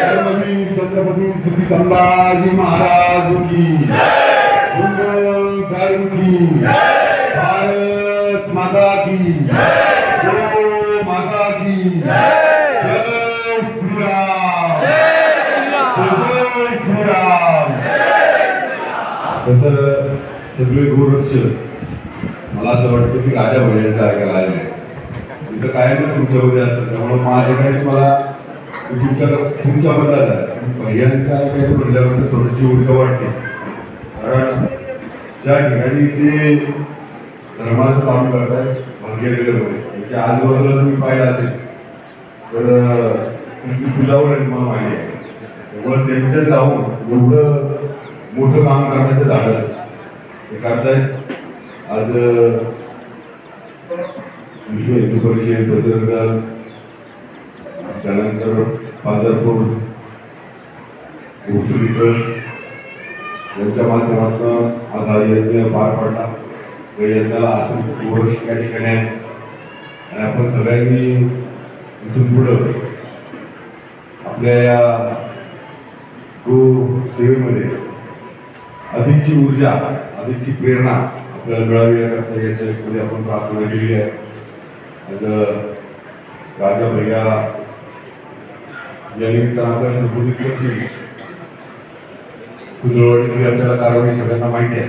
धर्मवीर छत्रपती श्री संभाजी महाराज की मंगल धर्म की भारत माता की गौ माता की जय श्रीराम जय श्रीराम। तसं सगळे गोरक्षक मला असं वाटतं की राजा भैयांचं ऐकायला आले तिथं कायमच तुमच्यामध्ये असतं, त्यामुळे माझं काही तुम्हाला तुमच्या मतात आहे भैयांचं ऐकायचं म्हटल्यानंतर थोडीशी ऊर्जा वाटते, कारण ज्या ठिकाणी ते धर्माचं काम करताय भाग्यनगरमध्ये त्यांच्या आजूबाजूला तुम्ही पाहिलं असेल तर कृष्ण पुलावर तुम्हाला माहिती आहे, त्यामुळे त्यांच्या जाऊन एवढं मोठं काम करण्याचं धाडस ते करतायत। आज विश्व हिंदू परिषद बजरंग दल त्यानंतर पांढरपूर यांच्या माध्यमातून आज हा यज्ञ पार पडला। या यज्ञाला असं वर्ष या ठिकाणी आहे आणि आपण सगळ्यांनी इथून पुढं आपल्या या गो सेवेमध्ये अधिकची ऊर्जा अधिकची प्रेरणा आपल्याला मिळावी याकरता याच्यामध्ये आपण प्रार्थना केली आहे। आज राजा भैया या निमित्तानं आपल्याला संबोधित करतील। कुदळवाडीतली आपल्याला कारवाई सगळ्यांना माहिती आहे,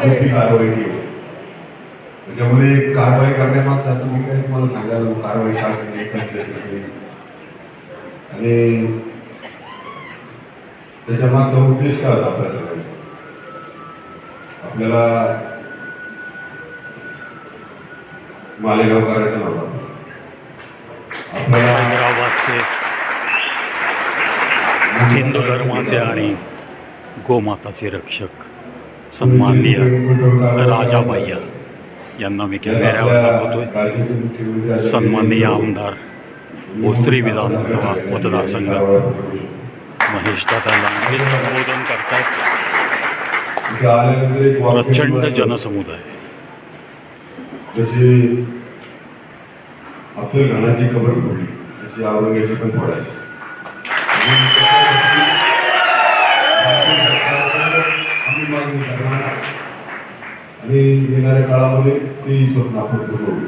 मोठी कारवाई केली, त्याच्यामध्ये कारवाई करण्यामागचा तुम्ही काय तुम्हाला सांगायला कारवाई काय केली आणि त्याच्या मागचा उद्देश काय होता आपल्या सगळ्यांचा। आपल्याला मालेगाव करायचा नव्हता, आपल्याला हिंदू धर्माचे आणि गोमाताचे रक्षक सन्माननीय राजा भैया यांना मी कॅमेऱ्यावर दाखवतोय। सन्माननीय आमदार भोसरी विधानसभा मतदारसंघ महेश दादा लांडगे संबोधन करतायत। प्रचंड जनसमुदाय जशी अब्दुल घनाची कबर फोडली तशी औरंगजेबाची पण फोडायची आणि येणाऱ्या काळामध्ये तेही स्वप्न आपण पूर्ण होईल।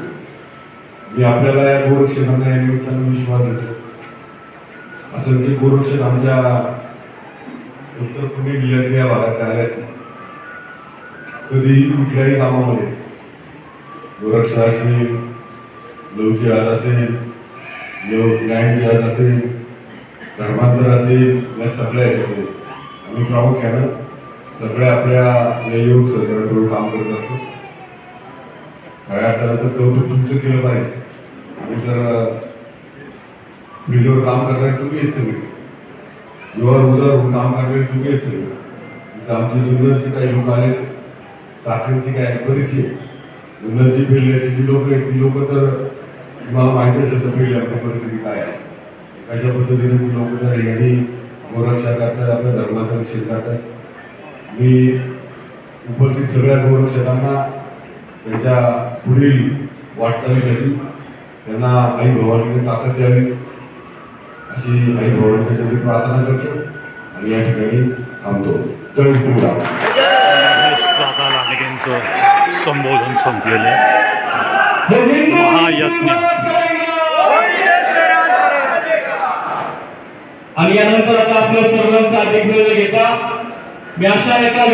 मी आपल्याला या गोरक्षकांना या निमित्तानं विश्वास देतो। असंख्य गोरक्षक आमच्या उत्तर पुणे जिल्ह्यातल्या भागात आले आहेत, कधीही कुठल्याही कामामध्ये गोरक्षा असेल, लवची आज असेल, लँड आज असेल, धर्मांतर असेल, या सगळ्या याच्यामध्ये आम्ही प्रामुख्यानं सगळ्या आपल्या या योग सरकारकडून काम करत असतो। खऱ्या अर्थानं तर कौतुक तुमचं केलं पाहिजे, आम्ही तर फील्डवर काम करणारे तुम्ही आहेत सगळे, युवा रोजगार काम करणारे तुम्ही आहेत सगळे। तिथं आमचे जुन्नरचे काही लोक आले, साखरेची काय बरीचशी जुन्नरची फील्डची जी लोक आहेत ती लोक तर तुम्हाला माहिती असेल तर फील्ड आपली परिस्थिती काय आहे, कशा पद्धतीने ती लोक तर यांनी गोरक्षा करतात, आपल्या धर्माचं रक्षण करतात। मी उपस्थित सगळ्या गोरक्षकांना त्यांच्या पुढील वाटचालीसाठी त्यांना आई भवानीने ताकद द्यावी अशी आई भवानीसाठी प्रार्थना करतो आणि या ठिकाणी थांबतो। जय श्रीराम। दादा लांडगेंचं संबोधन संपलेलं महायज्ञ आणि यानंतर आता आपल्या सर्वांचा अधिक वेळ घेता मी अशा एका